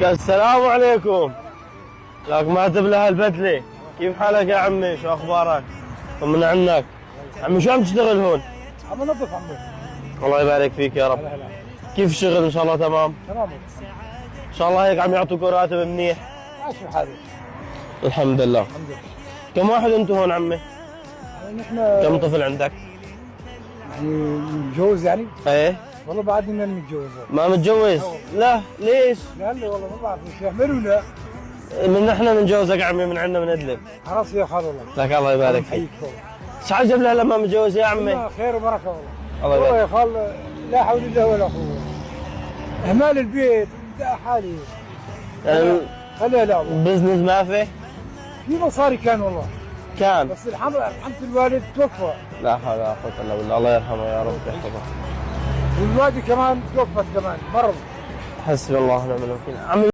السلام عليكم. لك ما تبلها البدله. كيف حالك يا عمي؟ شو اخبارك؟ طمنا عنك. عمي شو عم تشتغل هون؟ عم ننظف عمي. الله يبارك فيك يا رب. هلا هلا. كيف الشغل ان شاء الله تمام؟ تمام. ان شاء الله هيك عم يعطوكوا راتب منيح. ماشي حالي. الحمد لله. الحمد لله. كم واحد انتم هون عمي؟ نحن كم طفل عندك؟ يعني متجوز يعني؟ ايه والله بعدني ما متجوز. ما متجوز؟ لا ليش؟ لا لا والله ما بعرف شو يعملوا لا. من احنا نتجوزك عمي من عندنا من ادلب. خلاص يا خال والله. لك الله يبارك فيك. حيك والله. ايش عجب لها لما متجوز يا عمي؟ والله خير وبركه والله. الله والله يبارك. يا خال لا حول الله ولا قوه. اهمال البيت انت حالي. يعني خليها لا والله. بزنس ما في؟ في مصاري كان والله. كان. بس رحمة الوالد توفى. لا حول ولا قوة الا بالله، الله يرحمه يا رب يحفظه. والوالدة كمان توفت كمان مرض. حسبي الله ونعم الوكيل. عمي